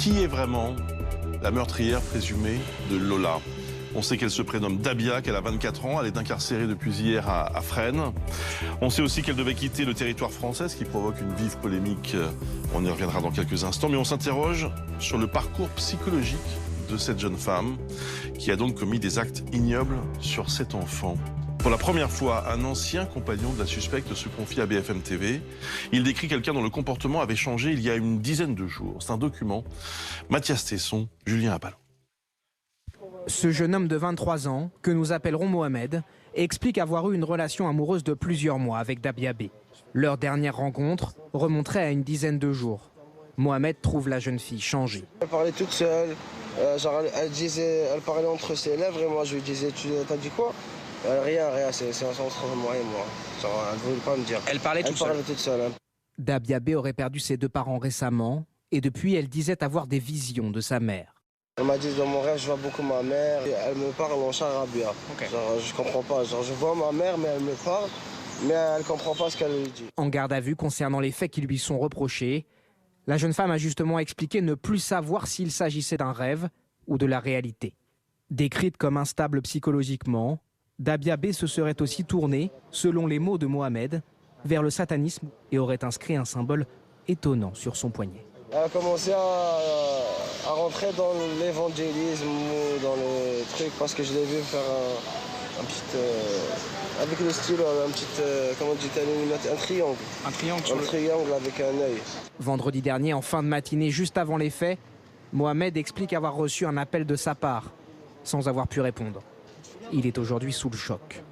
Qui est vraiment la meurtrière présumée de Lola? On sait qu'elle se prénomme Dabia, qu'elle a 24 ans. Elle est incarcérée depuis hier à Fresnes. On sait aussi qu'elle devait quitter le territoire français, ce qui provoque une vive polémique. On y reviendra dans quelques instants. Mais on s'interroge sur le parcours psychologique de cette jeune femme qui a donc commis des actes ignobles sur cet enfant. Pour la première fois, un ancien compagnon de la suspecte se confie à BFM TV. Il décrit quelqu'un dont le comportement avait changé il y a une dizaine de jours. C'est un document. Mathias Tesson, Julien Appalou. Ce jeune homme de 23 ans, que nous appellerons Mohamed, explique avoir eu une relation amoureuse de plusieurs mois avec Dabia B. Leur dernière rencontre remonterait à une dizaine de jours. Mohamed trouve la jeune fille changée. Elle parlait toute seule, elle parlait entre ses lèvres et moi je lui disais t'as dit quoi? Rien, c'est entre moi et moi. Elle ne voulait pas me dire. Elle parlait toute seule. Dabia B aurait perdu ses deux parents récemment et depuis elle disait avoir des visions de sa mère. Elle m'a dit dans mon rêve, je vois beaucoup ma mère. Elle me parle en charabia. Okay. Je comprends pas. Je vois ma mère, mais elle me parle, mais elle comprend pas ce qu'elle lui dit. En garde à vue concernant les faits qui lui sont reprochés, la jeune femme a justement expliqué ne plus savoir s'il s'agissait d'un rêve ou de la réalité. Décrite comme instable psychologiquement, Dabia B se serait aussi tournée, selon les mots de Mohamed, vers le satanisme et aurait inscrit un symbole étonnant sur son poignet. Elle a commencé à rentrer dans l'évangélisme ou dans le truc parce que je l'ai vu faire un petit... avec le stylo, un petit... comment dit-elle? Un triangle. Un triangle Un triangle avec un œil. Vendredi dernier, en fin de matinée, juste avant les faits, Mohamed explique avoir reçu un appel de sa part, sans avoir pu répondre. Il est aujourd'hui sous le choc.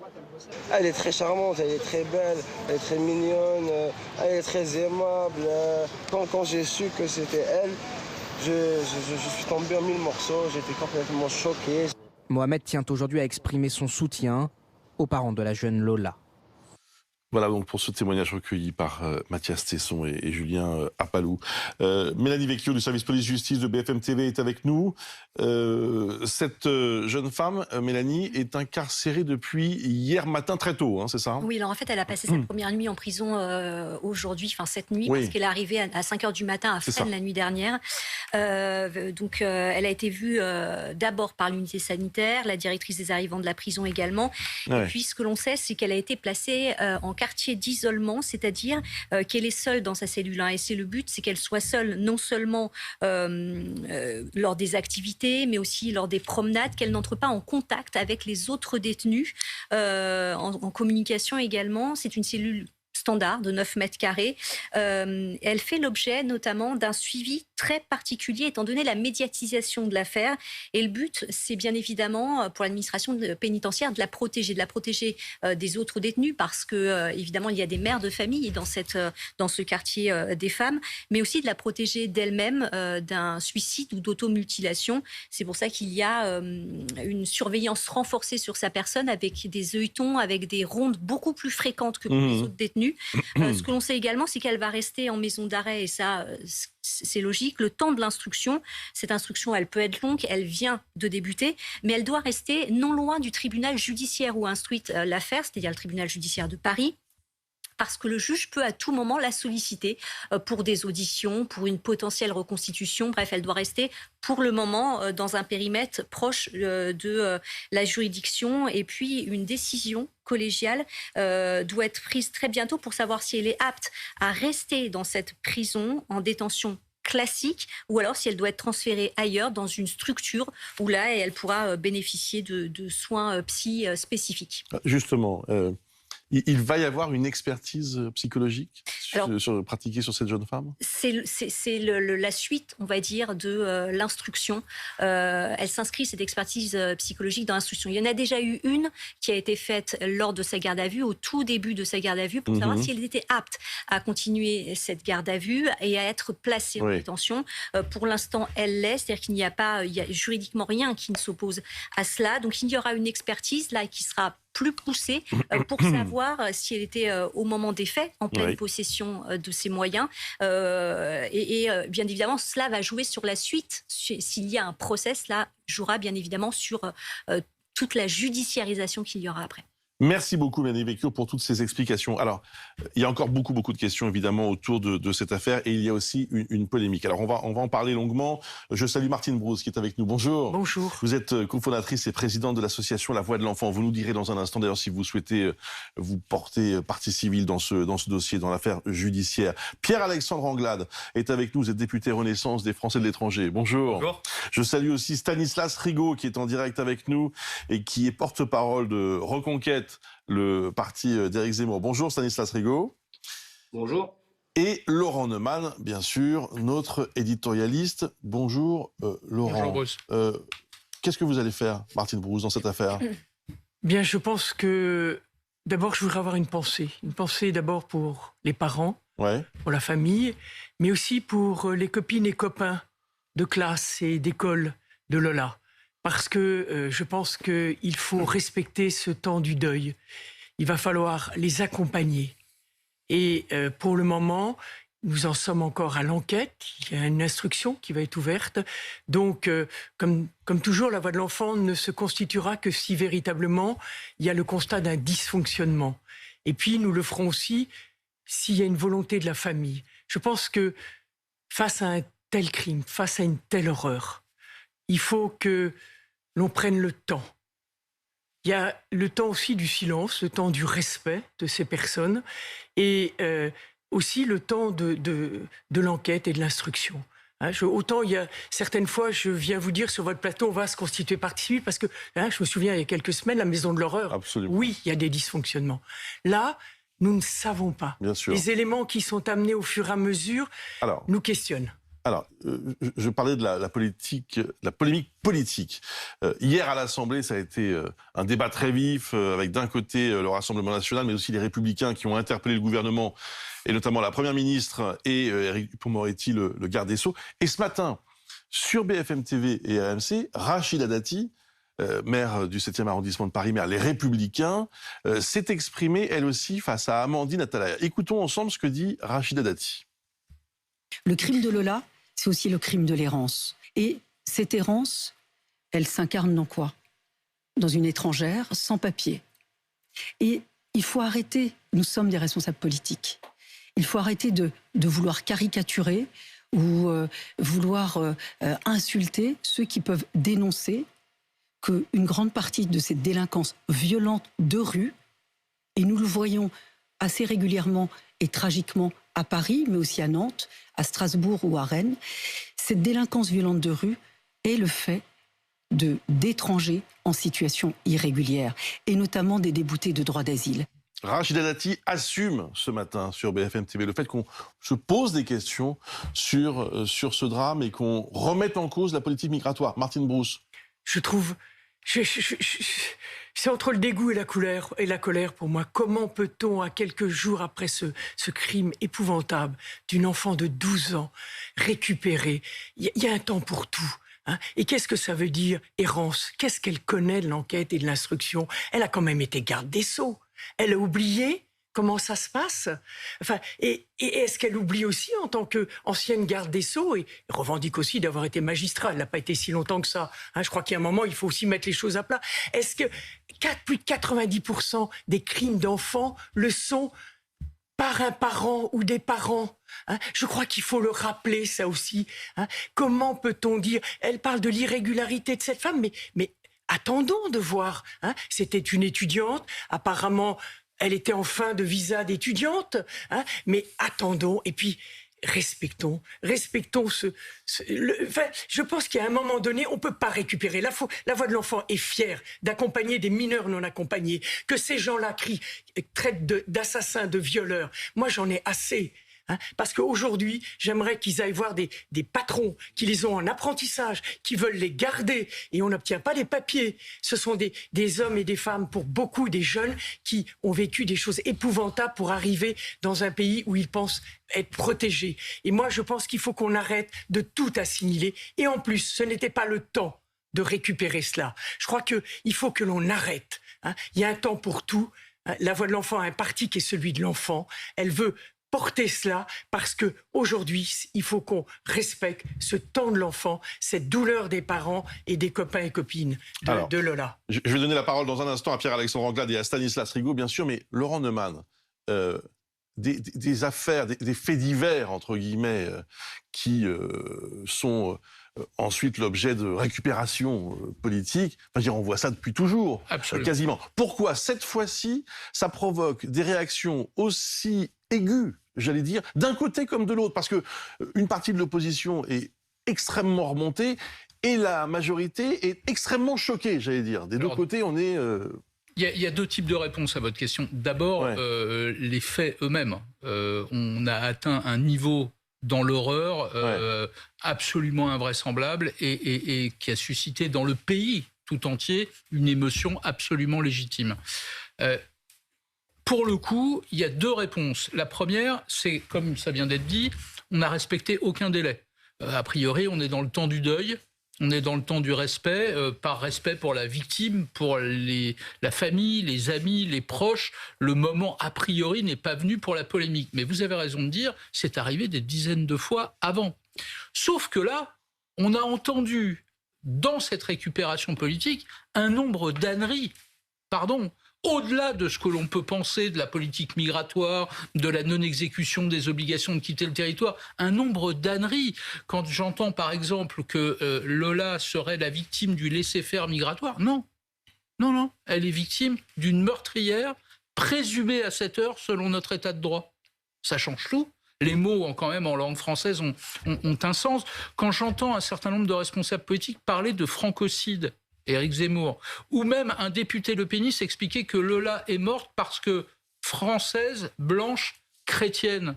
Elle est très charmante, elle est très belle, elle est très mignonne, elle est très aimable. Quand j'ai su que c'était elle, je suis tombé en mille morceaux, j'étais complètement choqué. Mohamed tient aujourd'hui à exprimer son soutien aux parents de la jeune Lola. Voilà donc pour ce témoignage recueilli par Mathias Tesson et Julien Appalou. Mélanie Vecchio du service police-justice de BFM TV est avec nous. Cette jeune femme, Mélanie, est incarcérée depuis hier matin très tôt, hein, c'est ça? Oui, alors en fait, elle a passé sa première nuit en prison aujourd'hui, enfin cette nuit, parce qu'elle est arrivée à 5 h du matin à Fresnes la nuit dernière. Donc elle a été vue d'abord par l'unité sanitaire, la directrice des arrivants de la prison également. Et puis ce que l'on sait, c'est qu'elle a été placée en quartier d'isolement, c'est-à-dire qu'elle est seule dans sa cellule. Et c'est le but, c'est qu'elle soit seule non seulement lors des activités, mais aussi lors des promenades, qu'elle n'entre pas en contact avec les autres détenus, en communication également. C'est une cellule standard de 9 mètres carrés. Elle fait l'objet notamment d'un suivi très particulier étant donné la médiatisation de l'affaire. Et le but, c'est bien évidemment pour l'administration pénitentiaire de la protéger des autres détenus parce que évidemment il y a des mères de famille dans ce quartier des femmes, mais aussi de la protéger d'elle-même d'un suicide ou d'automutilation. C'est pour ça qu'il y a une surveillance renforcée sur sa personne avec des œilletons, avec des rondes beaucoup plus fréquentes que pour les autres détenus. Ce que l'on sait également, c'est qu'elle va rester en maison d'arrêt, et ça, c'est logique, le temps de l'instruction. Cette instruction, elle peut être longue, elle vient de débuter, mais elle doit rester non loin du tribunal judiciaire où instruite l'affaire, c'est-à-dire le tribunal judiciaire de Paris. Parce que le juge peut à tout moment la solliciter pour des auditions, pour une potentielle reconstitution. Bref, elle doit rester pour le moment dans un périmètre proche de la juridiction. Et puis, une décision collégiale doit être prise très bientôt pour savoir si elle est apte à rester dans cette prison en détention classique ou alors si elle doit être transférée ailleurs dans une structure où là, elle pourra bénéficier de soins psy spécifiques. Justement... il va y avoir une expertise psychologique pratiquée sur cette jeune femme? C'est la suite, on va dire, de l'instruction. Elle s'inscrit, cette expertise psychologique, dans l'instruction. Il y en a déjà eu une qui a été faite lors de sa garde à vue, au tout début de sa garde à vue, pour savoir si elle était apte à continuer cette garde à vue et à être placée en détention. Pour l'instant, elle l'est, c'est-à-dire qu'il n'y a pas, il y a juridiquement rien qui ne s'oppose à cela. Donc il y aura une expertise là qui sera plus poussée pour savoir si elle était au moment des faits en pleine possession de ses moyens. Bien évidemment, cela va jouer sur la suite. S'il y a un procès, cela jouera bien évidemment sur toute la judiciarisation qu'il y aura après. Merci beaucoup, Mélanie Vecchio, pour toutes ces explications. Alors, il y a encore beaucoup de questions, évidemment, autour de cette affaire, et il y a aussi une polémique. Alors, on va en parler longuement. Je salue Martine Brousse, qui est avec nous. Bonjour. Bonjour. Vous êtes cofondatrice et présidente de l'association La Voix de l'Enfant. Vous nous direz dans un instant, d'ailleurs, si vous souhaitez vous porter partie civile dans ce dossier, dans l'affaire judiciaire. Pierre-Alexandre Anglade est avec nous. Vous êtes député Renaissance des Français de l'étranger. Bonjour. Bonjour. Je salue aussi Stanislas Rigaud, qui est en direct avec nous et qui est porte-parole de Reconquête, le parti d'Éric Zemmour. Bonjour Stanislas Rigaud. Bonjour. Et Laurent Neumann, bien sûr, notre éditorialiste. Bonjour Laurent. Bonjour Bruce. Qu'est-ce que vous allez faire, Martine Brousse, dans cette affaire? Bien, je pense que d'abord, je voudrais avoir une pensée. Une pensée d'abord pour les parents, Ouais. pour la famille, mais aussi pour les copines et copains de classe et d'école de Lola. Parce que je pense qu'il faut respecter ce temps du deuil. Il va falloir les accompagner. Et pour le moment, nous en sommes encore à l'enquête. Il y a une instruction qui va être ouverte. Donc, comme toujours, la voix de l'enfant ne se constituera que si véritablement il y a le constat d'un dysfonctionnement. Et puis, nous le ferons aussi s'il y a une volonté de la famille. Je pense que face à un tel crime, face à une telle horreur, il faut que l'on prenne le temps. Il y a le temps aussi du silence, le temps du respect de ces personnes et aussi le temps de l'enquête et de l'instruction. Hein, autant il y a certaines fois, je viens vous dire sur votre plateau, on va se constituer partie civile parce que je me souviens il y a quelques semaines, la Maison de l'Horreur. Absolument. Oui, il y a des dysfonctionnements. Là, nous ne savons pas. Bien sûr. Les éléments qui sont amenés au fur et à mesure nous questionnent. Alors, je parlais de la polémique politique. Hier à l'Assemblée, ça a été un débat très vif, avec d'un côté le Rassemblement national, mais aussi les Républicains qui ont interpellé le gouvernement, et notamment la Première ministre et Éric Dupond-Moretti, le garde des Sceaux. Et ce matin, sur BFM TV et RMC, Rachida Dati, maire du 7e arrondissement de Paris, maire Les Républicains, s'est exprimée, elle aussi, face à Amandine Atalaya. Écoutons ensemble ce que dit Rachida Dati. Le crime de Lola, c'est aussi le crime de l'errance. Et cette errance, elle s'incarne dans quoi? Dans une étrangère, sans papier. Et il faut arrêter, nous sommes des responsables politiques, il faut arrêter de vouloir caricaturer ou vouloir insulter ceux qui peuvent dénoncer qu'une grande partie de cette délinquance violente de rue, et nous le voyons assez régulièrement et tragiquement à Paris, mais aussi à Nantes, à Strasbourg ou à Rennes, cette délinquance violente de rue est le fait d'étrangers en situation irrégulière, et notamment des déboutés de droit d'asile. Rachida Dati assume ce matin sur BFM TV le fait qu'on se pose des questions sur ce drame et qu'on remette en cause la politique migratoire. Martine Brousse. Je trouve... c'est entre le dégoût et la colère pour moi. Comment peut-on, à quelques jours après ce crime épouvantable d'une enfant de 12 ans, récupérer? Il y a un temps pour tout. Hein. Et qu'est-ce que ça veut dire, errance? Qu'est-ce qu'elle connaît de l'enquête et de l'instruction? Elle a quand même été garde des Sceaux. Elle a oublié comment ça se passe. Enfin, et est-ce qu'elle oublie aussi, en tant qu'ancienne garde des Sceaux, et revendique aussi d'avoir été magistrat, elle n'a pas été si longtemps que ça. Hein, je crois qu'il y a un moment, il faut aussi mettre les choses à plat. Est-ce que plus de 90% des crimes d'enfants le sont par un parent ou des parents? Hein, je crois qu'il faut le rappeler, ça aussi. Hein. Comment peut-on dire... Elle parle de l'irrégularité de cette femme, mais attendons de voir. Hein. C'était une étudiante, apparemment... Elle était en fin de visa d'étudiante, hein, mais attendons et puis respectons je pense qu'à un moment donné, on ne peut pas récupérer. La voix de l'enfant est fière d'accompagner des mineurs non accompagnés, que ces gens-là traitent d'assassins, de violeurs. Moi, j'en ai assez. Hein, parce qu'aujourd'hui, j'aimerais qu'ils aillent voir des patrons qui les ont en apprentissage, qui veulent les garder, et on n'obtient pas les papiers. Ce sont des hommes et des femmes, pour beaucoup des jeunes, qui ont vécu des choses épouvantables pour arriver dans un pays où ils pensent être protégés. Et moi, je pense qu'il faut qu'on arrête de tout assimiler. Et en plus, ce n'était pas le temps de récupérer cela. Je crois qu'il faut que l'on arrête. Hein. Il y a un temps pour tout. La voix de l'enfant a un parti qui est celui de l'enfant. Elle veut porter cela parce que aujourd'hui, il faut qu'on respecte ce temps de l'enfant, cette douleur des parents et des copains et copines de Lola. Je vais donner la parole dans un instant à Pierre-Alexandre Anglade et à Stanislas Rigaud, bien sûr, mais Laurent Neumann, des affaires, des faits divers, entre guillemets, qui sont ensuite l'objet de récupération politique, on voit ça depuis toujours, quasiment. Pourquoi cette fois-ci, ça provoque des réactions aussi aiguës, j'allais dire, d'un côté comme de l'autre? Parce que une partie de l'opposition est extrêmement remontée et la majorité est extrêmement choquée, j'allais dire. Des deux côtés, on est... Il y a deux types de réponses à votre question. D'abord, les faits eux-mêmes. On a atteint un niveau dans l'horreur absolument invraisemblable et qui a suscité dans le pays tout entier une émotion absolument légitime. Pour le coup, il y a deux réponses. La première, c'est, comme ça vient d'être dit, on n'a respecté aucun délai. A priori, on est dans le temps du deuil. On est dans le temps du respect, par respect pour la victime, pour la famille, les amis, les proches. Le moment, a priori, n'est pas venu pour la polémique. Mais vous avez raison de dire, c'est arrivé des dizaines de fois avant. Sauf que là, on a entendu, dans cette récupération politique, un nombre d'âneries, au-delà de ce que l'on peut penser de la politique migratoire, de la non-exécution des obligations de quitter le territoire, un nombre d'âneries. Quand j'entends par exemple que Lola serait la victime du laisser-faire migratoire, non, elle est victime d'une meurtrière présumée à cette heure selon notre état de droit. Ça change tout. Les mots, quand même, en langue française ont un sens. Quand j'entends un certain nombre de responsables politiques parler de francocide, Éric Zemmour, ou même un député Le Penny s'expliquer que Lola est morte parce que française, blanche, chrétienne.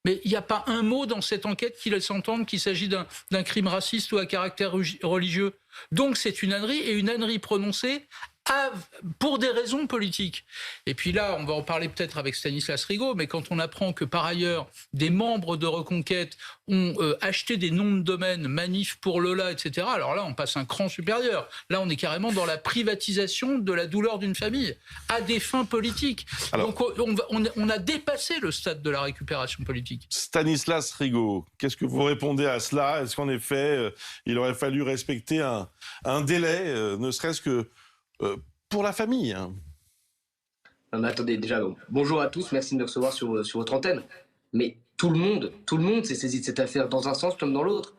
Mais il n'y a pas un mot dans cette enquête qui laisse entendre qu'il s'agit d'un crime raciste ou à caractère religieux. Donc c'est une ânerie, et une ânerie prononcée pour des raisons politiques. Et puis là, on va en parler peut-être avec Stanislas Rigaud, mais quand on apprend que par ailleurs, des membres de Reconquête ont acheté des noms de domaine, Manif pour Lola, etc., alors là, on passe un cran supérieur. Là, on est carrément dans la privatisation de la douleur d'une famille, à des fins politiques. Alors, donc on a dépassé le stade de la récupération politique. Stanislas Rigaud, qu'est-ce que vous répondez à cela? Est-ce qu'en effet, il aurait fallu respecter un délai, ne serait-ce que pour la famille? Non, mais attendez, déjà, bonjour à tous, merci de me recevoir sur votre antenne. Mais tout le monde s'est saisi de cette affaire, dans un sens comme dans l'autre.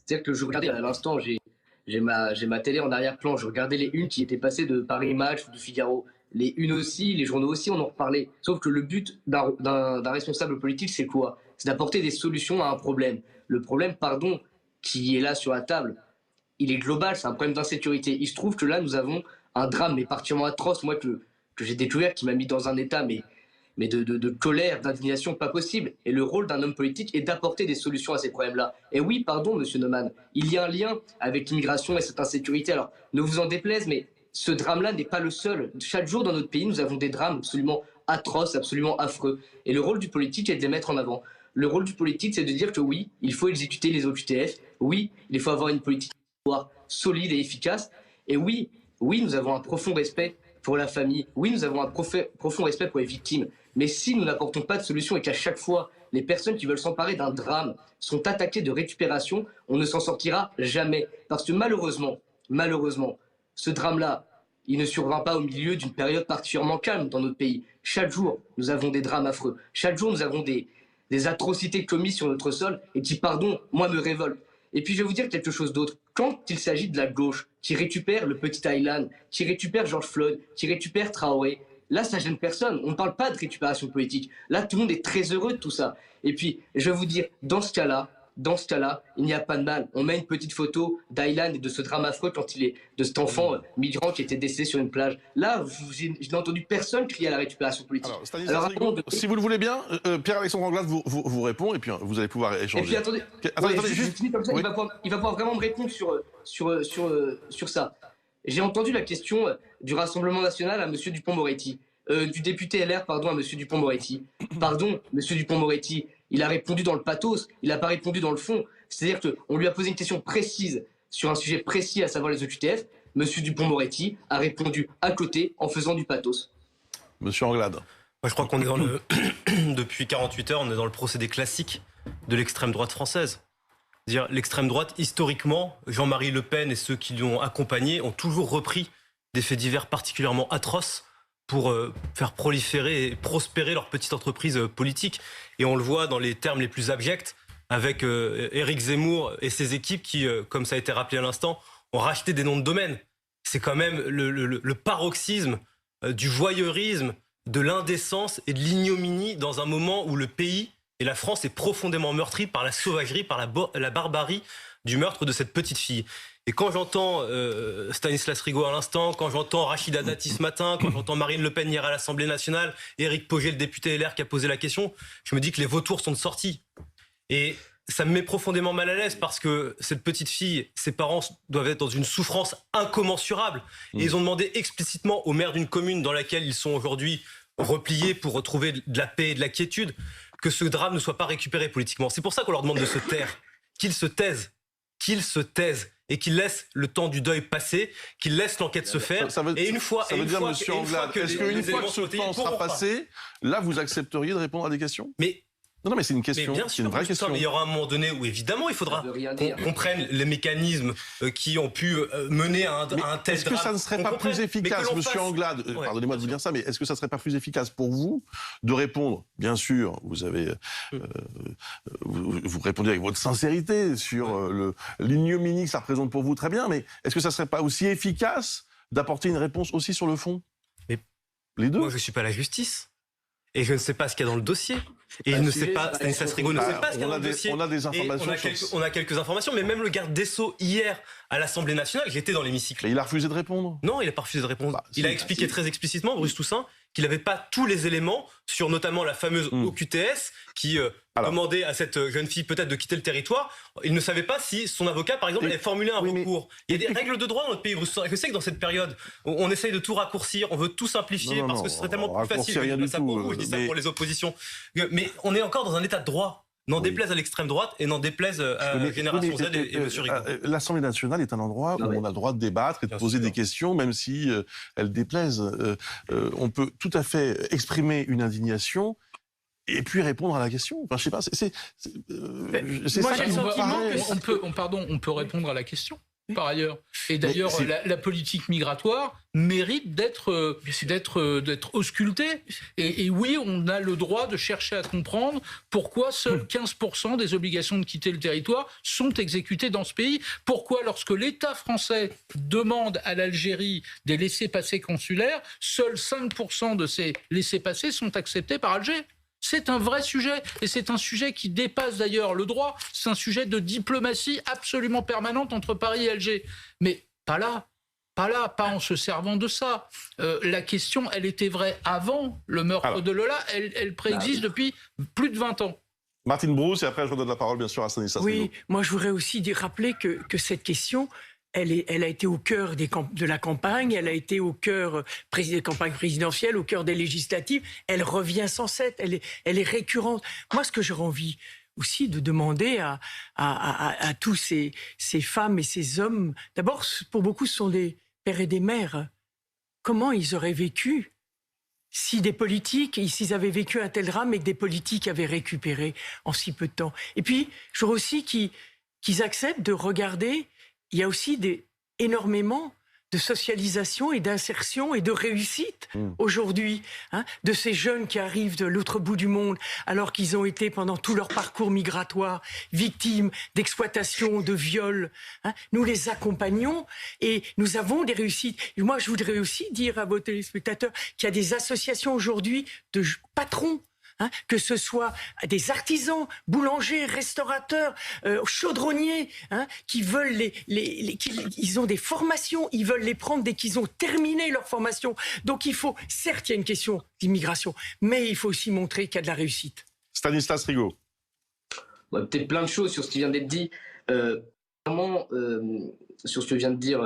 C'est-à-dire que je regardais à l'instant, j'ai ma télé en arrière-plan, je regardais les unes qui étaient passées de Paris Match ou du Figaro. Les unes aussi, les journaux aussi, on en reparlait. Sauf que le but d'un responsable politique, c'est quoi? C'est d'apporter des solutions à un problème. Le problème, qui est là sur la table, il est global, c'est un problème d'insécurité. Il se trouve que là, nous avons un drame, mais particulièrement atroce, moi, que j'ai découvert, qui m'a mis dans un état mais de colère, d'indignation, pas possible. Et le rôle d'un homme politique est d'apporter des solutions à ces problèmes-là. Et oui, pardon, monsieur Neumann, il y a un lien avec l'immigration et cette insécurité. Alors, ne vous en déplaise, mais ce drame-là n'est pas le seul. Chaque jour dans notre pays, nous avons des drames absolument atroces, absolument affreux. Et le rôle du politique est de les mettre en avant. Le rôle du politique, c'est de dire que oui, il faut exécuter les OQTF. Oui, il faut avoir une politique solide et efficace. Et oui, nous avons un profond respect pour la famille. Oui, nous avons un profond respect pour les victimes. Mais si nous n'apportons pas de solution et qu'à chaque fois, les personnes qui veulent s'emparer d'un drame sont attaquées de récupération, on ne s'en sortira jamais. Parce que malheureusement, ce drame-là, il ne survient pas au milieu d'une période particulièrement calme dans notre pays. Chaque jour, nous avons des drames affreux. Chaque jour, nous avons des atrocités commises sur notre sol et qui, moi, me révoltent. Et puis, je vais vous dire quelque chose d'autre. Quand il s'agit de la gauche qui récupère le petit Aylan, qui récupère George Floyd, qui récupère Traoré, là, ça gêne personne. On ne parle pas de récupération politique. Là, tout le monde est très heureux de tout ça. Et puis, je vais vous dire, dans ce cas-là, il n'y a pas de mal. On met une petite photo d'Aylan et de ce drame affreux de cet enfant migrant qui était décédé sur une plage. Là, je n'ai entendu personne crier à la récupération politique. Alors, Rigaud, si vous le voulez bien, Pierre-Alexandre Anglade vous répond et puis vous allez pouvoir échanger. Et puis attendez, juste comme ça, oui. il va pouvoir vraiment me répondre sur ça. J'ai entendu la question du Rassemblement National à M. Dupond-Moretti, du député LR, à M. Dupond-Moretti. Pardon, M. Dupond-Moretti, il a répondu dans le pathos, il n'a pas répondu dans le fond. C'est-à-dire qu'on lui a posé une question précise sur un sujet précis, à savoir les OQTF. M. Dupond-Moretti a répondu à côté en faisant du pathos. Monsieur Anglade. Moi, je crois qu'on est dans le... Depuis 48 heures, on est dans le procédé classique de l'extrême droite française. C'est-à-dire, l'extrême droite, historiquement, Jean-Marie Le Pen et ceux qui l'ont accompagné ont toujours repris des faits divers particulièrement atroces pour faire proliférer et prospérer leur petite entreprise politique. Et on le voit dans les termes les plus abjects, avec Éric Zemmour et ses équipes qui, comme ça a été rappelé à l'instant, ont racheté des noms de domaine. C'est quand même le paroxysme du voyeurisme, de l'indécence et de l'ignominie dans un moment où le pays et la France est profondément meurtrie par la sauvagerie, par la barbarie du meurtre de cette petite fille. Et quand j'entends Stanislas Rigaud à l'instant, quand j'entends Rachida Dati ce matin, quand j'entends Marine Le Pen hier à l'Assemblée nationale, Éric Poget, le député LR qui a posé la question, je me dis que les vautours sont sortis. Et ça me met profondément mal à l'aise parce que cette petite fille, ses parents doivent être dans une souffrance incommensurable. Et ils ont demandé explicitement au maire d'une commune dans laquelle ils sont aujourd'hui repliés pour retrouver de la paix et de la quiétude, que ce drame ne soit pas récupéré politiquement. C'est pour ça qu'on leur demande de se taire, qu'ils se taisent et qu'ils laissent le temps du deuil passer, qu'ils laissent l'enquête se faire. Et une fois, ça veut dire, monsieur Anglade, est-ce qu'une fois que ce temps sera passé, là, vous accepteriez de répondre à des questions ? Non, mais c'est une question, c'est une vraie question. Mais il y aura un moment donné où, évidemment, il faudra qu'on prenne les mécanismes qui ont pu mener à un tel drame. Est-ce que ça ne serait pas plus efficace, monsieur Anglade, pardonnez-moi de vous dire ça, mais est-ce que ça ne serait pas plus efficace pour vous de répondre, bien sûr, vous répondez avec votre sincérité sur l'ignominie que ça représente pour vous, très bien, mais est-ce que ça ne serait pas aussi efficace d'apporter une réponse aussi sur le fond ? Les deux. Moi, je ne suis pas la justice. Et je ne sais pas ce qu'il y a dans le dossier. Et je ne sais pas, Stanislas Rigaud ne sait pas ce qu'il y a dans le dossier. On a des informations. On a quelques informations, mais même le garde des Sceaux, hier, à l'Assemblée nationale, j'étais dans l'hémicycle. Et il a refusé de répondre ? Non, il n'a pas refusé de répondre. Il a expliqué très explicitement, Bruce Toussaint, qu'il n'avait pas tous les éléments sur notamment la fameuse OQTF qui demandait à cette jeune fille peut-être de quitter le territoire. Il ne savait pas si son avocat, par exemple, avait formulé un recours. Il y a des règles de droit dans notre pays, Bruce Toussaint. Je sais que dans cette période, on essaye de tout raccourcir, on veut tout simplifier parce que ce serait tellement plus facile. Je dis ça pour vous, je dis ça pour les oppositions. Mais on est encore dans un état de droit. N'en déplaise à l'extrême droite et n'en déplaise à Génération Z et M. Rigaud. L'Assemblée nationale est un endroit où on a le droit de débattre et de poser des questions, même si elles déplaisent. On peut tout à fait exprimer une indignation et puis répondre à la question. Enfin, je sais pas, c'est ça qui me paraît... On peut répondre à la question. Par ailleurs. Et d'ailleurs, la politique migratoire mérite d'être auscultée. Et oui, on a le droit de chercher à comprendre pourquoi seuls 15% des obligations de quitter le territoire sont exécutées dans ce pays. Pourquoi, lorsque l'État français demande à l'Algérie des laissez-passer consulaires, seuls 5% de ces laissez-passer sont acceptés par Alger. C'est un vrai sujet, et c'est un sujet qui dépasse d'ailleurs le droit. C'est un sujet de diplomatie absolument permanente entre Paris et Alger. Mais pas là, pas en se servant de ça. La question, elle était vraie avant le meurtre de Lola, elle préexiste depuis plus de 20 ans. Martine Brousse, et après je redonne la parole bien sûr à Stanislas Rigaud. Oui, moi je voudrais aussi rappeler que cette question... Elle a été au cœur de la campagne, elle a été au cœur des campagnes présidentielles, au cœur des législatives. Elle revient sans cesse, elle est récurrente. Moi, ce que j'aurais envie aussi de demander à tous ces femmes et ces hommes, d'abord, pour beaucoup, ce sont des pères et des mères. Comment ils auraient vécu si des politiques, s'ils avaient vécu un tel drame et que des politiques avaient récupéré en si peu de temps. Et puis, j'aurais aussi qu'ils acceptent de regarder. Il y a aussi énormément de socialisation et d'insertion et de réussite aujourd'hui de ces jeunes qui arrivent de l'autre bout du monde alors qu'ils ont été pendant tout leur parcours migratoire victimes d'exploitation, de viols. Nous les accompagnons et nous avons des réussites. Et moi, je voudrais aussi dire à vos téléspectateurs qu'il y a des associations aujourd'hui de patrons, que ce soit des artisans, boulangers, restaurateurs, chaudronniers, qui veulent ils ont des formations, ils veulent les prendre dès qu'ils ont terminé leur formation. Donc il faut, certes, il y a une question d'immigration, mais il faut aussi montrer qu'il y a de la réussite. Stanislas Rigaud. Peut-être plein de choses sur ce qui vient d'être dit. Vraiment, sur ce que vient de dire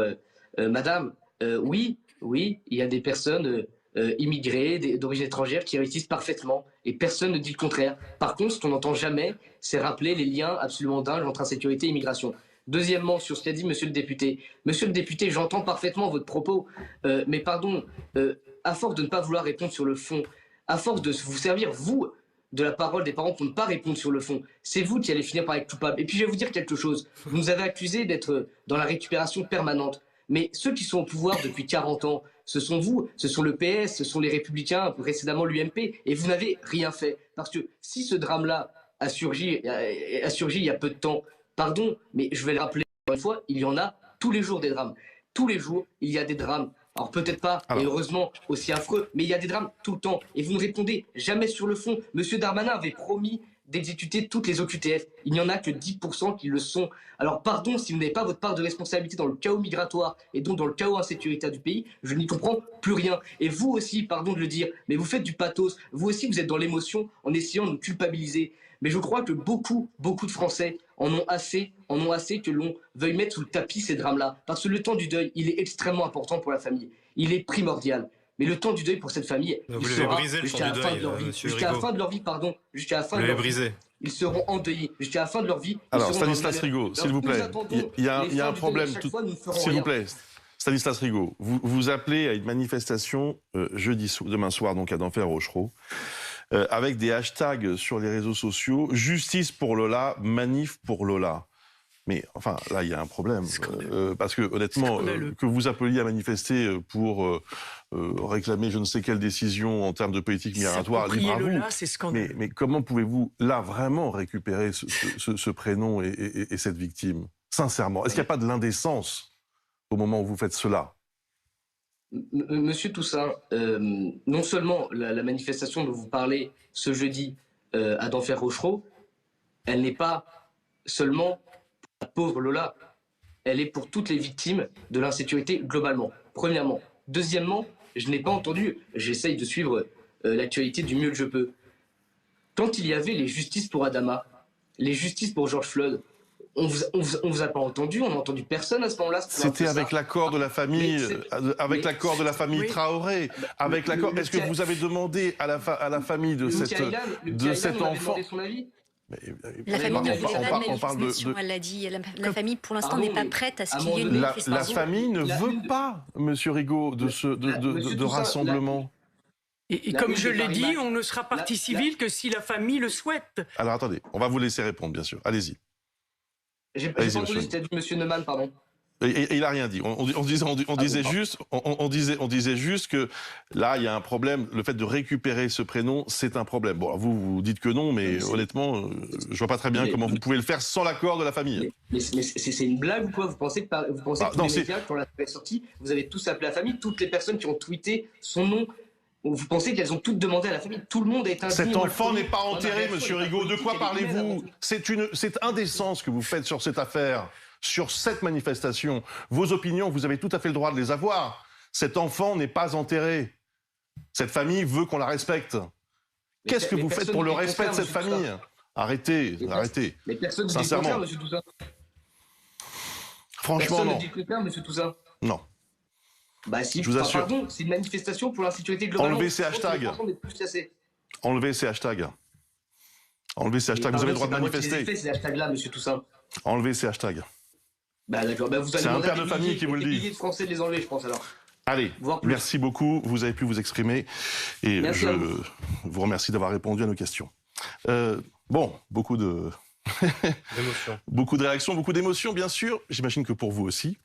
Madame, oui, il y a des personnes... immigrés, d'origine étrangère, qui réussissent parfaitement. Et personne ne dit le contraire. Par contre, ce qu'on n'entend jamais, c'est rappeler les liens absolument dingues entre insécurité et immigration. Deuxièmement, sur ce qu'a dit monsieur le député. Monsieur le député, j'entends parfaitement votre propos, mais pardon, à force de ne pas vouloir répondre sur le fond, à force de vous servir, vous, de la parole des parents pour ne pas répondre sur le fond, c'est vous qui allez finir par être coupable. Et puis je vais vous dire quelque chose. Vous nous avez accusés d'être dans la récupération permanente. Mais ceux qui sont au pouvoir depuis 40 ans, ce sont vous, ce sont le PS, ce sont les Républicains, précédemment l'UMP, et vous n'avez rien fait. Parce que si ce drame-là a surgi il y a peu de temps, pardon, mais je vais le rappeler une fois, il y en a tous les jours des drames. Tous les jours, il y a des drames. Alors peut-être pas, et heureusement, aussi affreux, mais il y a des drames tout le temps. Et vous ne répondez jamais sur le fond. Monsieur Darmanin avait promis d'exécuter toutes les OQTF. Il n'y en a que 10% qui le sont. Alors pardon, si vous n'avez pas votre part de responsabilité dans le chaos migratoire et donc dans le chaos insécuritaire du pays, je n'y comprends plus rien. Et vous aussi, pardon de le dire, mais vous faites du pathos. Vous aussi, vous êtes dans l'émotion en essayant de nous culpabiliser. Mais je crois que beaucoup de Français en ont assez que l'on veuille mettre sous le tapis ces drames-là. Parce que le temps du deuil, il est extrêmement important pour la famille. Il est primordial. Mais le temps du deuil pour cette famille, vous l'avez brisé, jusqu'à la fin de leur vie. Jusqu'à la fin de leur vie, pardon. Jusqu'à la fin de leur vie. Ils seront endeuillés. Jusqu'à la fin de leur vie. Alors, Stanislas Rigaud, s'il vous plaît, il y a un problème. S'il vous plaît, Stanislas Rigaud, vous appelez à une manifestation demain soir, donc à d'Enfer-Rochereau, avec des hashtags sur les réseaux sociaux, justice pour Lola, manif pour Lola. Mais enfin, là, il y a un problème. Parce que, honnêtement, que vous appeliez à manifester pour réclamer je ne sais quelle décision en termes de politique migratoire, libre à vous. Mais comment pouvez-vous, là, vraiment récupérer ce prénom et cette victime? Sincèrement, est-ce qu'il n'y a pas de l'indécence au moment où vous faites cela? Monsieur Toussaint, non seulement la manifestation dont vous parlez ce jeudi à d'Enfer-Rochereau, elle n'est pas seulement la pauvre Lola, elle est pour toutes les victimes de l'insécurité globalement, premièrement. Deuxièmement, je n'ai pas entendu, j'essaye de suivre l'actualité du mieux que je peux. Quand il y avait les justices pour Adama, les justices pour George Floyd, on vous a pas entendu, on n'a entendu personne à ce moment-là. C'était avec l'accord de la famille, Traoré, avec l'accord. Est-ce que vous avez demandé à la famille de cet enfant? La famille ne voulait pas de manifestation, elle l'a dit. La famille, pour l'instant, n'est pas prête à ce qu'il y ait une manifestation. La famille ne veut pas, Monsieur Rigaud, de rassemblement. Et comme je l'ai dit, on ne sera partie civile que si la famille le souhaite. Alors attendez, on va vous laisser répondre, bien sûr. Allez-y. J'ai pas entendu, c'était du Monsieur Neumann, pardon. Et il n'a rien dit. On disait juste que là, il y a un problème. Le fait de récupérer ce prénom, c'est un problème. Bon, vous dites que non, mais honnêtement, je vois pas très bien comment vous pouvez le faire sans l'accord de la famille. Mais c'est une blague ou quoi? Vous pensez que tous les médias, quand la est sortie, vous avez tous appelé la famille, toutes les personnes qui ont tweeté son nom, vous pensez qu'elles ont toutes demandé à la famille? Tout le monde est indigne. Cet enfant n'est pas enterré, Monsieur Rigaud. De quoi parlez-vous? C'est indécent ce que vous faites sur cette affaire. Sur cette manifestation. Vos opinions, vous avez tout à fait le droit de les avoir. Cet enfant n'est pas enterré. Cette famille veut qu'on la respecte. Qu'est-ce que vous faites pour le respect de cette famille? Arrêtez. Mais personne ne dit sincèrement. le contraire, Monsieur Toussaint. Franchement, personne non. ne dit le contraire, Monsieur Toussaint. Non. Bah si, je vous assure. Pardon, c'est une manifestation pour l'insécurité globale. Enlevez ces hashtags. Enlevez ces hashtags. Enlevez ces hashtags. Vous avez le droit de manifester. Ces hashtags-là, Monsieur Toussaint. Enlevez ces hashtags. Bah d'accord, vous allez c'est un père de famille qui vous le dit. Des milliers de Français de les enlever, je pense alors. Allez, merci beaucoup, vous avez pu vous exprimer et merci je vous remercie d'avoir répondu à nos questions. Bon, beaucoup de réactions, beaucoup d'émotions bien sûr, j'imagine que pour vous aussi.